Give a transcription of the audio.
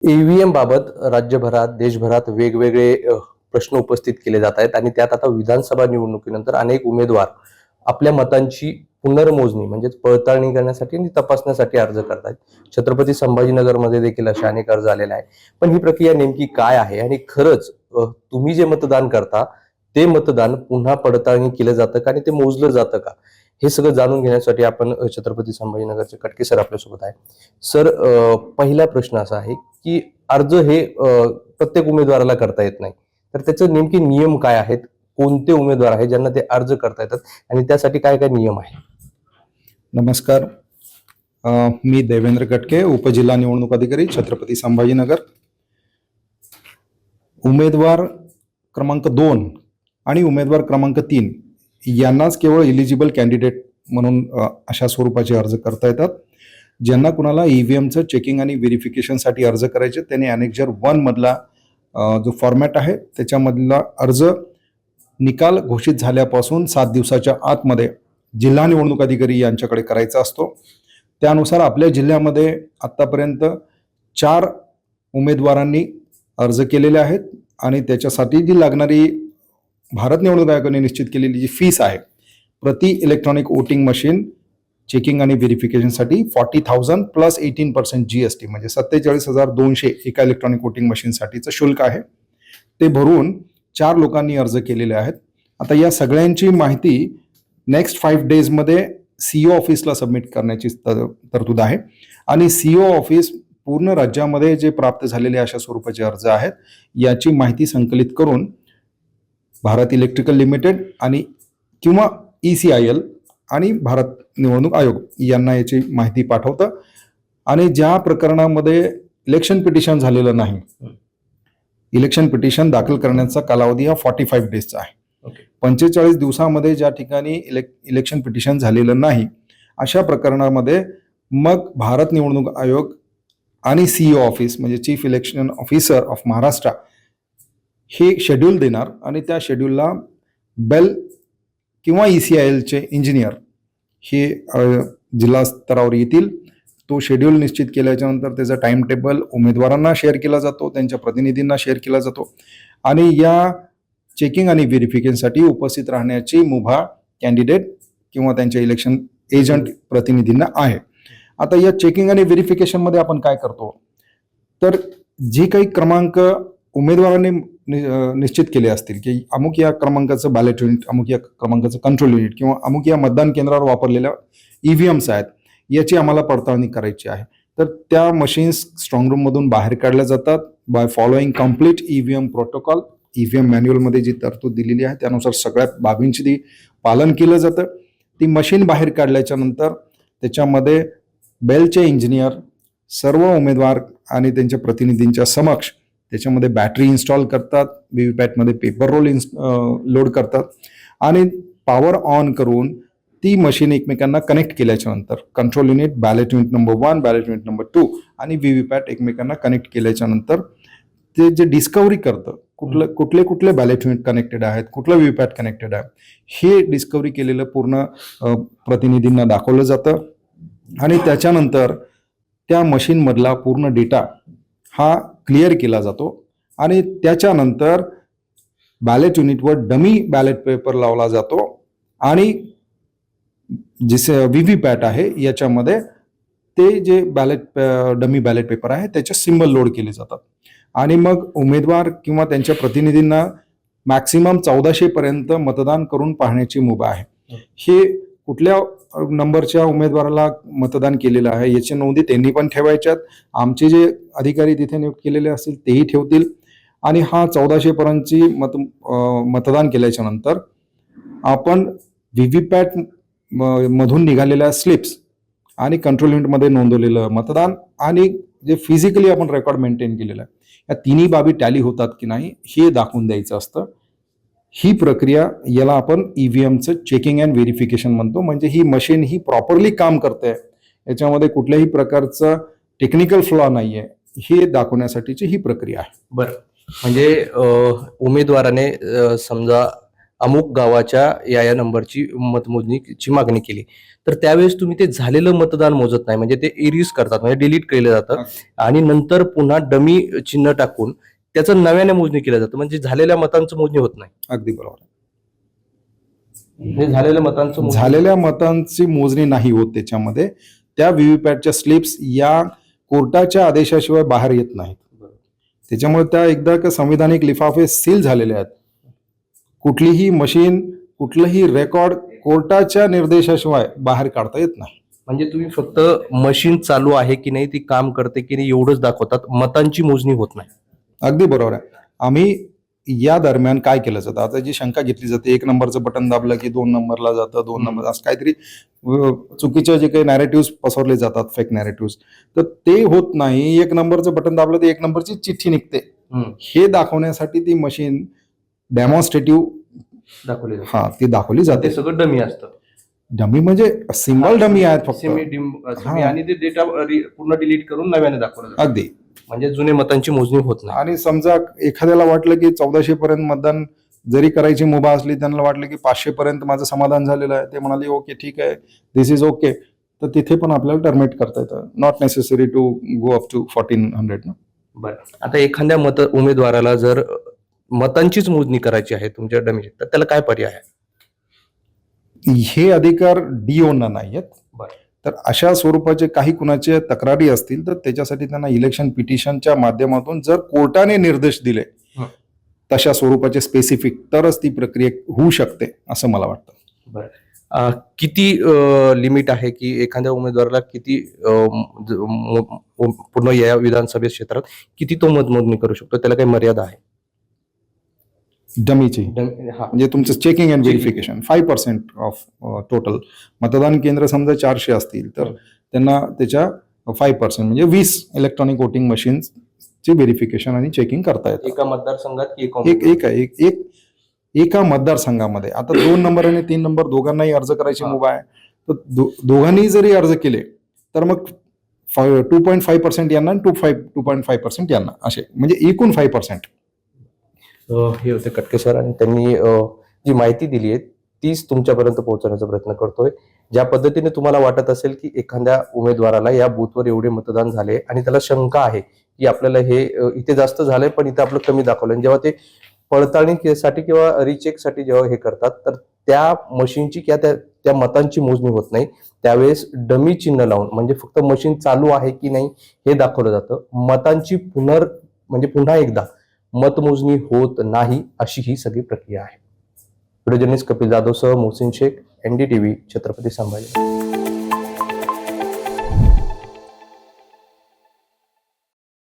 EVM बाबत राज्यभरात देशभरात वेगवेगळे प्रश्न उपस्थित केले जात आहेत आणि त्यात आता विधानसभा निवडणुकीनंतर अनेक उमेदवार आपल्या मतांची पुनर्मोजणी म्हणजेच पडताळणी करण्यासाठी आणि तपासण्यासाठी अर्ज करतात. छत्रपती संभाजीनगरमध्ये देखील असे अनेक अर्ज आलेले आहे. पण ही प्रक्रिया नेमकी काय आहे आणि खरंच तुम्ही जे मतदान करता ते मतदान पुन्हा पडताळणी केलं जातं का आणि ते मोजलं जातं का? हे सगळं जाणून घेण्यासाठी आपण छत्रपती संभाजीनगरचे कटके सर आपल्यासोबत आहे. सर, पहिला प्रश्न असा आहे की अर्ज हे प्रत्येक उमेदवाराला करता येत नाही. तर त्याचे नेमके नियम काय आहेत? कोणते उमेदवार आहेत ज्यांना ते अर्ज करता येतात आणि त्यासाठी काय काय नियम आहेत? नमस्कार. मी देवेंद्र कटके, उपजिल्हा निवडणूक अधिकारी, छत्रपती संभाजीनगर. उमेदवार क्रमांक 2 आणि उमेदवार क्रमांक 3 यांनाच केवळ इलिजिबल कॅन्डिडेट म्हणून अशा स्वरूपाचे अर्ज करता येतात. ज्यांना कुणाला ईव्हीएमचं चेकिंग आणि व्हेरिफिकेशनसाठी अर्ज करायचे त्यांनी अनेक्झर 1 मधला जो फॉर्मॅट आहे त्याच्यामधला अर्ज निकाल घोषित झाल्यापासून 7 दिवसाच्या आतमध्ये जिल्हा निवडणूक अधिकारी यांच्याकडे करायचा असतो. त्यानुसार आपल्या जिल्ह्यामध्ये आत्तापर्यंत 4 उमेदवारांनी अर्ज केलेले आहेत आणि त्याच्यासाठी जी लागणारी भारत निवडणूक आयोगाने निश्चित केलेली जी फीस आहे प्रति इलेक्ट्रॉनिक वोटिंग मशीन चेकिंग आणि व्हेरिफिकेशनसाठी 40,000 प्लस 18% GST म्हणजे 47,200 एका इलेक्ट्रॉनिक वोटिंग मशीनसाठीचं शुल्क आहे. ते भरून 4 लोकांनी अर्ज केलेले आहेत. आता या सगळ्यांची माहिती नेक्स्ट 5 डेजमध्ये CO ऑफिसला सबमिट करण्याची तरतूद आहे आणि CO ऑफिस पूर्ण राज्यामध्ये जे प्राप्त झालेले अशा स्वरूपाचे अर्ज आहेत याची माहिती संकलित करून भारत इलेक्ट्रिकल लिमिटेड आणि किंवा ECIL आणि भारत निवडणूक आयोग यांना याची माहिती पाठवतं. आणि ज्या प्रकरणामध्ये इलेक्शन पिटिशन झालेलं नाही, इलेक्शन पिटिशन दाखल करण्याचा कालावधी हा 45 डेजचा आहे. 45 दिवसामध्ये ज्या ठिकाणी इलेक्शन पिटिशन झालेलं नाही अशा प्रकरणामध्ये मग भारत निवडणूक आयोग आणि CO ऑफिस म्हणजे chief election officer of Maharashtra हे शेड्यूल देणार आणि त्या शेड्यूलला बेल किंवा ECILचे इंजिनियर हे जिल्हा स्तरावर येतील. तो शेड्यूल निश्चित केल्याच्या नंतर त्याचा टाइम टेबल उमेदवारांना शेअर केला जातो, त्यांच्या प्रतिनिधींना शेअर केला जातो आणि या चेकिंग आणि व्हेरिफिकेशनसाठी उपस्थित राहण्याची मुभा कॅन्डिडेट किंवा त्यांच्या इलेक्शन एजंट प्रतिनिधींना आहे. आता या चेकिंग आणि व्हेरिफिकेशनमध्ये आपण काय करतो तर जे काही क्रमांक उमेदवारांनी निश्चित केले असतील की अमुक या क्रमांकाचं बॅलेट युनिट, अमुक या क्रमांकाचं कंट्रोल युनिट किंवा अमुक या मतदान केंद्रावर वापरलेल्या EVMs आहेत याची आम्हाला पडताळणी करायची आहे, तर त्या मशीन्स स्ट्रॉंग रूममधून बाहेर काढल्या जातात by following complete EVM protocol. EVM मॅन्युअलमध्ये जी तरतूद दिलेली आहे त्यानुसार सगळ्या बाबींची ती पालन केलं जातं. ती मशीन बाहेर काढल्याच्या नंतर त्याच्यामध्ये बेलचे इंजिनियर सर्व उमेदवार आणि त्यांच्या प्रतिनिधींच्या समक्ष त्याच्यामध्ये बॅटरी इन्स्टॉल करतात, व्हीव्हीपॅटमध्ये पेपर रोल लोड करतात आणि पॉवर ऑन करून ती मशीन एकमेकांना कनेक्ट केल्याच्या नंतर control unit, ballot unit number 1, ballot unit number 2 आणि व्हीव्हीपॅट एकमेकांना कनेक्ट केल्याच्या नंतर ते जे डिस्कवरी करतं कुठले बॅलेट युनिट कनेक्टेड आहेत, कुठलं व्हीव्हीपॅट कनेक्टेड आहे हे डिस्कवरी केलेलं पूर्ण प्रतिनिधींना दाखवलं जातं आणि त्याच्यानंतर त्या मशीनमधला पूर्ण डेटा हा क्लिअर केला जातो आणि त्याच्यानंतर बॅलेट युनिटवर डमी बॅलेट पेपर लावला जातो आणि जिसे व्हीव्हीपॅट आहे याच्यामध्ये ते जे डमी बॅलेट पेपर आहे त्याचे सिम्बल लोड केले जातात आणि मग उमेदवार किंवा त्यांच्या प्रतिनिधींना मॅक्सिमम 1400 पर्यंत मतदान करून पाहण्याची मुभा आहे. हे कुठल्या नंबरच्या उमेदवाराला मतदान केलेलं आहे याची नोंदी त्यांनी पण ठेवायच्यात, आमचे जे अधिकारी तिथे नियुक्त केलेले असतील तेही ठेवतील आणि हा 1400 पर्यंतची मतदान केल्याच्या नंतर आपण व्हीव्हीपॅट मधून निघालेल्या स्लिप्स आणि कंट्रोल युनिटमध्ये नोंदवलेलं मतदान आणि जे फिजिकली आपण रेकॉर्ड मेंटेन केलेलं आहे या तिन्ही बाबी टॅली होतात की नाही हे दाखवून द्यायचं असतं. ही प्रक्रिया याला आपण EVMचं चेकिंग अँड व्हेरिफिकेशन म्हणतो. म्हणजे ही मशीन ही प्रॉपरली काम करते, याच्यामध्ये कुठल्याही प्रकारचा टेक्निकल फ्लॉ नाहीये हे दाखवण्यासाठीची ही प्रक्रिया आहे. बरं, म्हणजे उमेदवाराने समजा अमुक गावाच्या या नंबरची मतमोजणीची मागणी केली, तर त्यावेळेस तुम्ही ते झालेलं मतदान मोजत नाही, म्हणजे ते इरेज करतात, म्हणजे डिलीट केलं जातं आणि नंतर पुन्हा डमी चिन्ह टाकून त्याचं नव्याने मोजणी केलं जातं, म्हणजे झालेल्या मतांचं मोजणी होत नाही. अगदी बरोबर. हे झालेल्या मतांचं झालेल्या मतांची मोजणी नाही होत त्याच्यामध्ये. त्या व्हीव्हीपॅटच्या स्लिप्स या कोर्टाच्या आदेशाशिवाय बाहेर येत नाहीत. त्याच्यामुळे त्या एकदा का संविधानिक लिफाफे सील झालेले आहेत. कुठलीही मशीन, कुठलंही रेकॉर्ड कोर्टाच्या निर्देशाशिवाय बाहेर काढता येत नाही. म्हणजे तुम्ही फक्त मशीन चालू आहे की नाही, ती काम करते की नाही एवढंच दाखवतात, मतांची मोजणी होत नाही. अगदी बरोबर आहे. आम्ही या दरम्यान काय केलं जातं, आता जी शंका घेतली जाते, 1 नंबरचं बटन दाबलं की 2 नंबरला जातं, 2 नंबर असं काहीतरी चुकीचे जे काही नॅरेटिव्ह पसरले जातात, फेक नॅरेटिव्ह, तर ते होत नाही. 1 नंबरचं बटन दाबलं तर 1 नंबरची चिठ्ठी निघते. हे दाखवण्यासाठी ती मशीन डेमॉन्स्ट्रेटिव्ह दाखवली जाते. हा ती दाखवली जाते. ते सगळं डमी असतं. डमी म्हणजे सिम्बॉल डमी आहेत फक्त. आणि ते डेटा पूर्ण डिलीट करून नव्याने दाखवलं जातं. अगदी. म्हणजे जुने मतांची मोजणी होत नाही. आणि समजा एखाद्याला वाटलं की 1400 पर्यंत मतदान जरी करायची मुभा असली, त्यांना वाटलं की 500 पर्यंत माझं समाधान झालेलं आहे, ते म्हणाले ओके ठीक आहे, दिस इज ओके, तर तिथे पण आपल्याला टर्मिनेट करता येतं. Not necessary to go up to 1400 ना. बरं, आता एखाद्या उमेदवाराला जर मतांचीच मोजणी करायची आहे तुमच्या डमी, तर त्याला काय पर्याय आहे? हे अधिकार डीओना नाही आहेत. तर अशा स्वरूपाचे काही कुणाचे तक्रारी असतील तर त्याच्यासाठी त्यांना इलेक्शन पिटिशनच्या माध्यमातून जर कोर्टाने निर्देश दिले तशा स्वरूपाचे स्पेसिफिक, तरच ती प्रक्रिया होऊ शकते असं मला वाटतं. बरं, किती लिमिट आहे की एखाद्या उमेदवाराला किती पूर्ण या विधानसभा क्षेत्रात किती तो मतमोजणी करू शकतो, त्याला काही मर्यादा आहे? डमीची म्हणजे तुमचं checking and verification 5% of total. मतदान केंद्र समजा 400 असतील तर त्यांना त्याच्या 5% म्हणजे 20 इलेक्ट्रॉनिक वोटिंग मशीन्सची व्हेरिफिकेशन आणि चेकिंग करता येतं. एका मतदारसंघात एका मतदारसंघामध्ये. आता 2 नंबर आणि 3 नंबर दोघांनाही अर्ज करायची मुभा आहे, तर दोघांनी जरी अर्ज केले तर मग 2.5% यांना आणि 2.5% यांना, असे म्हणजे एकूण 5%. हे होते कटके सर, आणि त्यांनी जी माहिती दिली आहे तीच तुमच्यापर्यंत पोहोचवण्याचा प्रयत्न करतोय. ज्या पद्धतीने तुम्हाला वाटत असेल की एखाद्या उमेदवाराला या बूथवर एवढे मतदान झाले आणि त्याला शंका आहे की आपल्याला हे इथे जास्त झालंय पण इथे आपलं कमी दाखवलं, जेव्हा ते पडताळणीसाठी किंवा रिचेकसाठी जेव्हा हे करतात तर त्या मशीनची किंवा त्या मतांची मोजणी होत नाही, त्यावेळेस डमी चिन्ह लावून, म्हणजे फक्त मशीन चालू आहे की नाही हे दाखवलं जातं. मतांची म्हणजे पुन्हा एकदा मतमोजणी होत नाही, अशी ही सगळी प्रक्रिया आहे. व्हिडिओ जर्नलिस्ट कपिल जाधव सह मोहसिन शेख, NDTV, छत्रपती संभाजी.